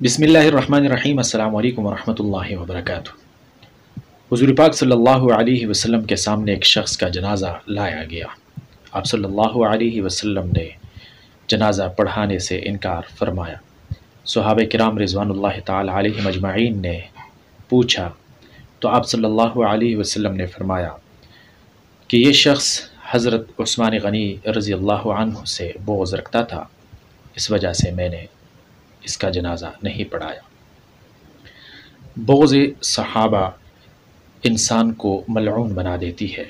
बिस्मिल्लाहिर्रहमानिर्रहीम। अस्सलाम वालेकुम वरहमतुल्लाहि वबरकातुहू। हुज़ूर पाक सल्लल्लाहु अलैहि वसल्लम के सामने एक शख्स का जनाज़ा लाया गया। आप सल्लल्लाहु अलैहि वसल्लम ने जनाज़ा पढ़ाने से इनकार फरमाया। सहाबा किराम रिज़वानुल्लाहि ताला अलैहिम अजमईन ने पूछा तो आप सल्लल्लाहु अलैहि वसल्लम ने फरमाया कि ये शख्स हज़रत उस्मान गनी रज़ियल्लाहु अन्हु से बोझ रखता था, इस वजह से मैंने इसका जनाज़ा नहीं पढ़ाया। बोझ सहाबा इंसान को मलऊन बना देती है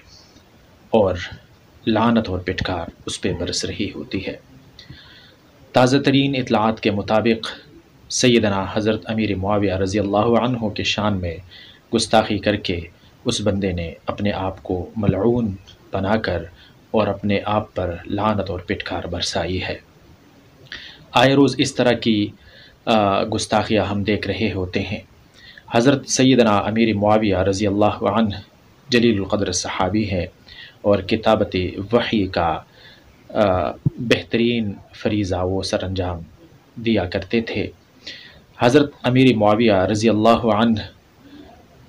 और लानत और पिटकार उस पर बरस रही होती है। ताज़ा तरीन इतलात के मुताबिक सैयदना हज़रत अमीर मुआविया रज़ियल्लाहु अन्हु के शान में गुस्ताखी करके उस बंदे ने अपने आप को मलऊन बनाकर और अपने आप पर लानत और पिटकार बरसाई है। आए रोज़ इस तरह की गुस्ताखियाँ हम देख रहे होते हैं। हज़रत सैयदना अमीर मुआविया रज़ियल्लाहु अन्हु जलीलुल क़द्र सहाबी हैं और किताबत वही का बेहतरीन फ़रीज़ा वो सरअंजाम दिया करते थे। हज़रत अमीर मुआविया रज़ियल्लाहु अन्हु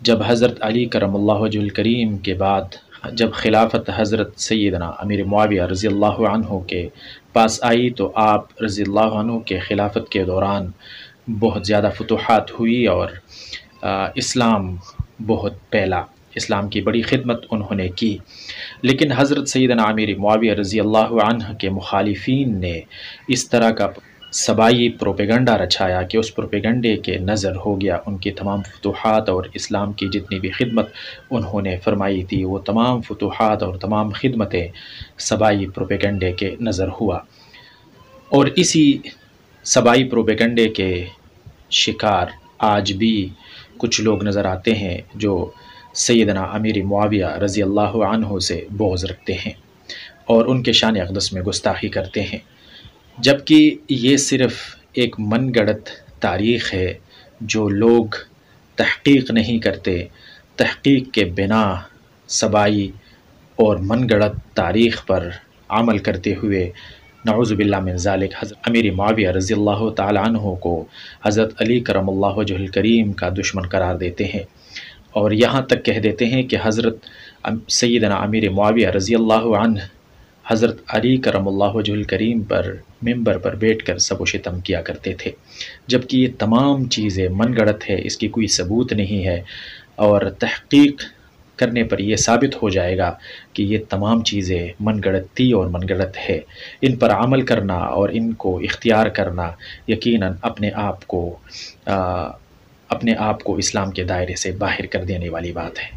जब हज़रत अली करमल्लाहु वजहुल करीम के बाद जब खिलाफत हज़रत सैयदना अमीर मुआविया रज़ियल्लाहु अन्हु के पास आई तो आप रज़ियल्लाहु अन्हु के खिलाफत के दौरान बहुत ज़्यादा फुतूहात हुई और इस्लाम बहुत फैला। इस्लाम की बड़ी खिदमत उन्होंने की, लेकिन हज़रत सैयदना अमीर मुआविया रज़ियल्लाहु अन्हु के मुखालिफिन ने इस तरह का सबाई प्रोपेगंडा रचाया कि उस प्रोपेगंडे के नज़र हो गया उनकी तमाम फुतूहात और इस्लाम की जितनी भी खिदमत उन्होंने फरमाई थी वो तमाम फुतूहात और तमाम खिदमतें सबाई प्रोपेगंडे के नज़र हुआ। और इसी सबाई प्रोपेगंडे के शिकार आज भी कुछ लोग नज़र आते हैं जो सैयदना अमीर मुआविया रज़ियल्लाहु अन्हु से बोझ रखते हैं और उनके शान अक़दस में गुस्ताखी करते हैं, जबकि ये सिर्फ़ एक मनगढ़ंत तारीख़ है जो लोग तहक़ीक़ नहीं करते। तहक़ीक़ के बिना सबाई और मनगढ़ंत तारीख़ पर अमल करते हुए नऊज़ु बिल्लाह मिन ज़ालिक हज़रत अमीर मुआविया रज़ियल्लाहु ताला अन्हु को हज़रत अली करमल्लाहु वजहुल करीम का दुश्मन करार देते हैं और यहाँ तक कह देते हैं कि हज़रत सैयदना अमीर मुआविया रज़ियल्लाहु अन्हु हज़रत अली करमल्लाहु वजहुल करीम पर मिंबर पर बैठकर सब शितम किया करते थे, जबकि ये तमाम चीज़ें मनगढ़ंत है, इसकी कोई सबूत नहीं है। और तहक़ीक़ करने पर यह साबित हो जाएगा कि ये तमाम चीज़ें मनगढ़ंत थी और मनगढ़ंत है। इन पर अमल करना और इनको इख्तियार करना यकीनन अपने आप को इस्लाम के दायरे से बाहर कर देने वाली बात है।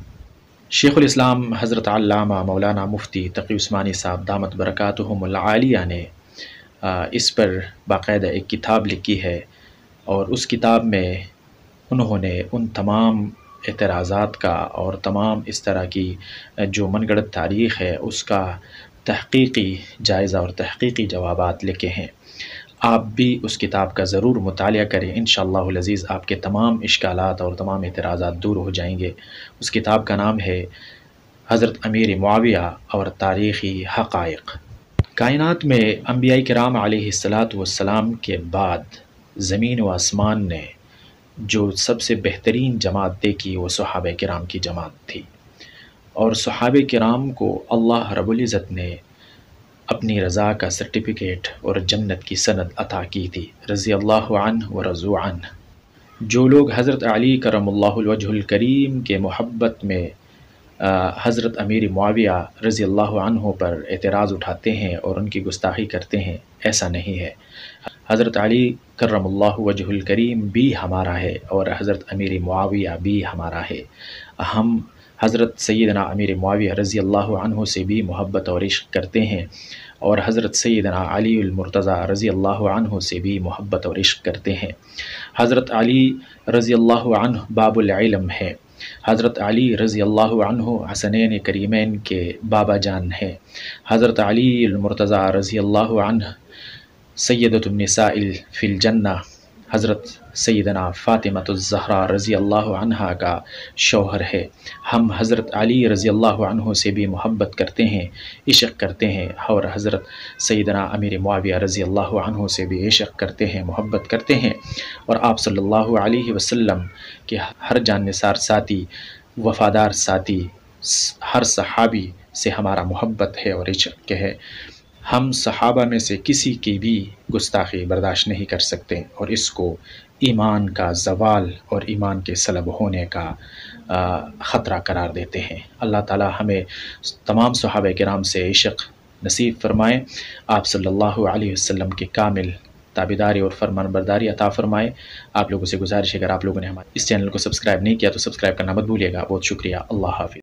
शेखुल इस्लाम हज़रत अल्लामा मौलाना मुफ्ती तक़ी उस्मानी साहब दामत बरकातुहुमुल आलिया ने इस पर बाकायदा एक किताब लिखी है और उस किताब में उन्होंने उन तमाम एतराज़ात का और तमाम इस तरह की जो मनगढ़ंत तारीख़ है उसका तहक़ीक़ी जायज़ा और तहक़ीक़ी जवाबात लिखे हैं। आप भी उस किताब का ज़रूर मुतालिया करें, इंशाअल्लाहुल अज़ीज़ आपके तमाम इश्कालात और तमाम एतराज़ात दूर हो जाएंगे। उस किताब का नाम है हज़रत अमीर मुआविया और तारीख़ी हक़ाइक़। कायनात में अंबिया किराम अलैहिस्सलातु वस्सलाम के बाद ज़मीन व आसमान ने जो सबसे बेहतरीन जमात देखी वो सहाबा किराम की जमात थी और सहाबा किराम को अल्लाह रब्बुल इज़्ज़त ने अपनी रज़ा का सर्टिफ़िकेट और जन्नत की सनद अता की थी। रज़ियल्लाहु अन्हु व रज़ू अन्हु। जो लोग हज़रत अली करमल्लाहु वजहुल करीम के मोहब्बत में हज़रत अमीर मुआविया रज़ियल्लाहु अन्हु पर एतराज़ उठाते हैं और उनकी गुस्ताखी करते हैं, ऐसा नहीं है। हज़रत अली करमल्लाहु वजहुल करीम भी हमारा है और हज़रत अमीर मुआविया भी हमारा है। हम हज़रत सैयदना अमीर मुआविया रज़ियल्लाहु अन्हु से भी मोहब्बत और इश्क़ करते हैं और हज़रत सैयदना अलीउल मुर्तज़ा रज़ियल्लाहु अन्हु से भी मोहब्बत और इश्क़ करते हैं। हज़रत अली रज़ियल्लाहु अन्हु बाबुल इल्म है। हज़रत अली रज़ियल्लाहु अन्हु हसनैन करीमैन के बाबा जान हैं। हज़रत अलीउल मुर्तज़ा रज़ियल्लाहु अन्हु सय्यदतुन निसाइल फ़िल जन्नह। حضرت سیدنا فاطمۃ الزہرا رضی اللہ عنہا کا شوہر ہے۔ ہم حضرت علی رضی اللہ عنہ سے بھی محبت کرتے ہیں، عشق کرتے ہیں، اور حضرت سیدنا امیر معاویہ رضی اللہ عنہ سے بھی عشق کرتے ہیں، محبت کرتے ہیں، اور آپ صلی اللہ علیہ وسلم کے ہر جان نثار ساتھی، وفادار ساتھی، ہر صحابی سے ہمارا محبت ہے اور عشق ہے۔ ہم صحابہ میں سے کسی کی بھی گستاخی برداشت نہیں کر سکتے، اور اس کو ایمان کا زوال اور ایمان کے سلب ہونے کا خطرہ قرار دیتے ہیں۔ اللہ تعالی ہمیں تمام صحابہ کرام سے عشق نصیب فرمائے، آپ صلی اللہ علیہ وسلم کی کامل تابعداری اور فرمان برداری عطا فرمائے۔ آپ لوگوں سے گزارش ہے، اگر آپ لوگوں نے ہمارے اس چینل کو سبسکرائب نہیں کیا تو سبسکرائب کرنا مت بھولیے گا۔ بہت شکریہ، اللہ حافظ۔